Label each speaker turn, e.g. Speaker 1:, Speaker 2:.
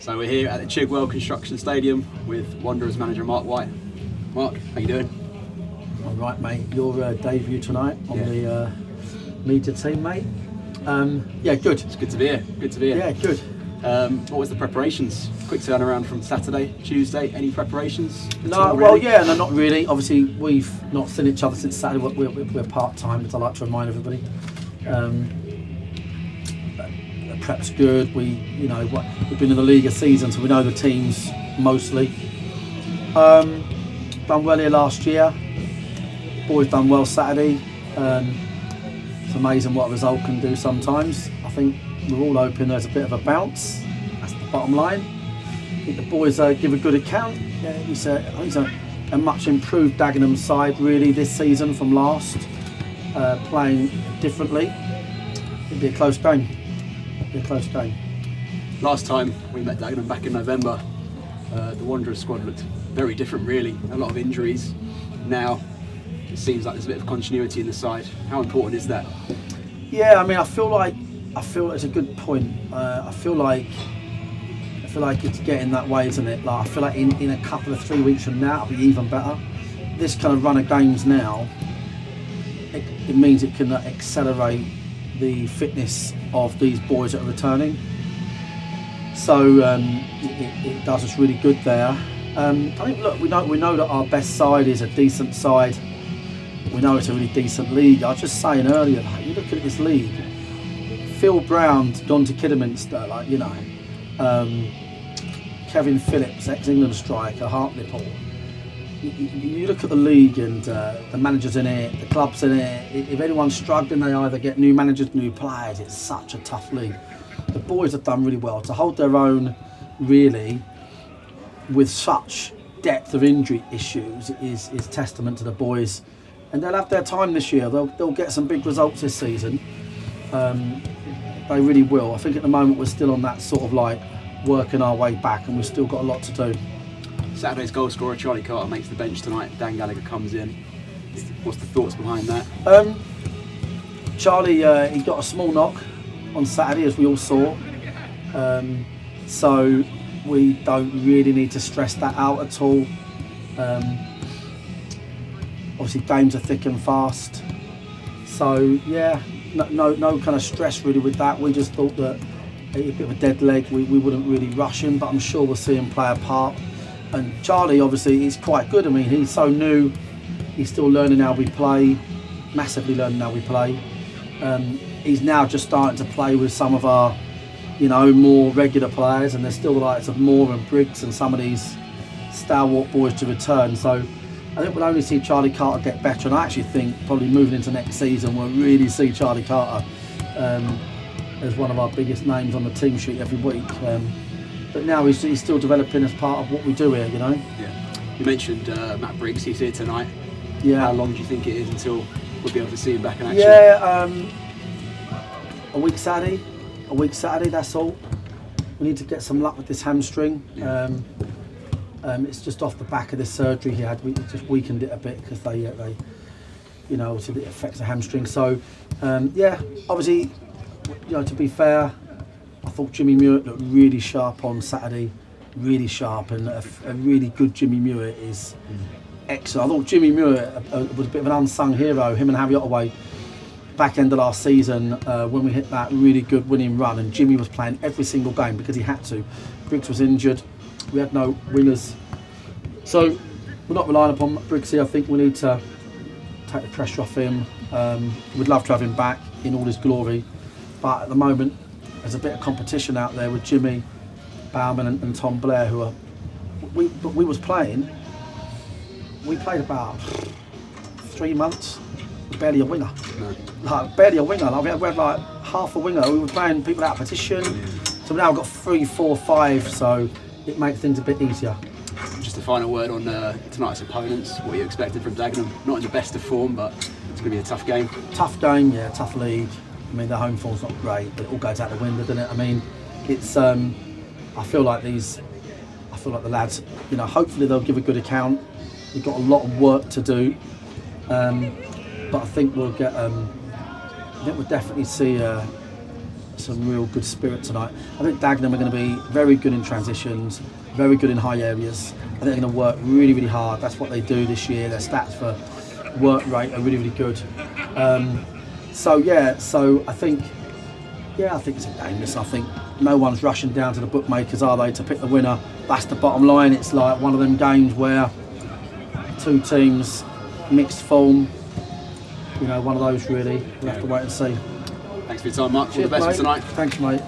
Speaker 1: So we're here at the Chigwell Construction Stadium with Wanderers manager Marc White. Marc, how you doing?
Speaker 2: All right, mate. Your debut tonight on the media team, mate. Yeah, good.
Speaker 1: It's good to be here. Good to be here.
Speaker 2: Yeah, good.
Speaker 1: What was the preparations? Quick turnaround from Saturday, Tuesday. Any preparations?
Speaker 2: No, well, yeah, no, not really. Obviously, we've not seen each other since Saturday. We're part-time, as I like to remind everybody. The prep's good. We've been in the league a season, so we know the teams mostly. Done well here last year. Boys done well Saturday. It's amazing what a result can do sometimes. I think we're all hoping there's a bit of a bounce. That's the bottom line. I think the boys give a good account. Yeah, he's a much improved Dagenham side really this season from last, playing differently. It'd be a close game.
Speaker 1: Last time we met Dagenham back in November, the Wanderers squad looked very different really. A lot of injuries. Now it seems like there's a bit of continuity in the side. How important is that?
Speaker 2: Yeah, I mean, I feel like it's a good point. I feel like it's getting that way, isn't it? Like I feel like in a couple of 3 weeks from now, it'll be even better. This kind of run of games now, it means it can accelerate the fitness of these boys that are returning. So it does us really good there. I think, look, we know that our best side is a decent side. We know it's a really decent league. I was just saying earlier, like, you look at this league, Phil Brown gone to Kidderminster, Kevin Phillips, ex-England striker, Hartlepool. You look at the league and the managers in it, the clubs in it. If anyone's struggling, they either get new managers, new players. It's such a tough league. The boys have done really well to hold their own, really, with such depth of injury issues is testament to the boys. And they'll have their time this year. They'll get some big results this season. They really will. I think at the moment we're still on that sort of like working our way back, and we've still got a lot to do.
Speaker 1: Saturday's goal scorer Charlie Carter makes the bench tonight. Dan Gallagher comes in. What's the thoughts behind that?
Speaker 2: Charlie, he got a small knock on Saturday, as we all saw. So we don't really need to stress that out at all. Obviously, games are thick and fast. So yeah, no kind of stress really with that. We just thought that a bit of a dead leg, we wouldn't really rush him, but I'm sure we'll see him play a part. And Charlie, obviously, is quite good. I mean, he's so new. He's still learning how we play, massively learning how we play. He's now just starting to play with some of our, more regular players, and there's still the likes of Moore and Briggs and some of these stalwart boys to return. So I think we'll only see Charlie Carter get better, and I actually think probably moving into next season we'll really see Charlie Carter as one of our biggest names on the team sheet every week. But now he's still developing as part of what we do here,
Speaker 1: Yeah. You mentioned Matt Briggs, he's here tonight.
Speaker 2: Yeah.
Speaker 1: How long do you think it is until we'll be able to see him back in action?
Speaker 2: Yeah, a week Saturday, that's all. We need to get some luck with this hamstring.
Speaker 1: Yeah.
Speaker 2: It's just off the back of this surgery he had. We just weakened it a bit because they obviously it affects the hamstring. So, obviously, to be fair, I thought Jimmy Mewett looked really sharp on Saturday, really sharp, and a really good Jimmy Mewett is excellent. I thought Jimmy Mewett was a bit of an unsung hero, him and Harry Ottaway, back end of last season when we hit that really good winning run, and Jimmy was playing every single game because he had to. Briggs was injured, we had no wingers. So we're not relying upon Briggs here. I think we need to take the pressure off him. We'd love to have him back in all his glory, but at the moment there's a bit of competition out there with Jimmy Bauman and Tom Blair, who are. We played about 3 months, barely a winger.
Speaker 1: No.
Speaker 2: Like barely a winger. Like we had like half a winger. We were playing people out of position. So now we've got 3, 4, 5. So it makes things a bit easier.
Speaker 1: Just a final word on tonight's opponents. What are you expecting from Dagenham? Not in the best of form, but it's going to be a tough game.
Speaker 2: Tough game, yeah. Tough league. I mean, their home form's not great, but it all goes out the window, doesn't it? I mean, it's. I feel like the lads. Hopefully they'll give a good account. We've got a lot of work to do, but I think we'll get. I think we'll definitely see a some real good spirit tonight. I think Dagenham are going to be very good in transitions, very good in high areas. I think they're going to work really, really hard. That's what they do this year. Their stats for work rate are really, really good. So I think it's a game. I think no one's rushing down to the bookmakers, are they, to pick the winner? That's the bottom line. It's like one of them games where two teams, mixed form. You know, one of those really. We'll have to wait and see.
Speaker 1: Thanks for your time, Mark. All
Speaker 2: Cheers,
Speaker 1: the best
Speaker 2: mate.
Speaker 1: for tonight.
Speaker 2: Thanks, mate.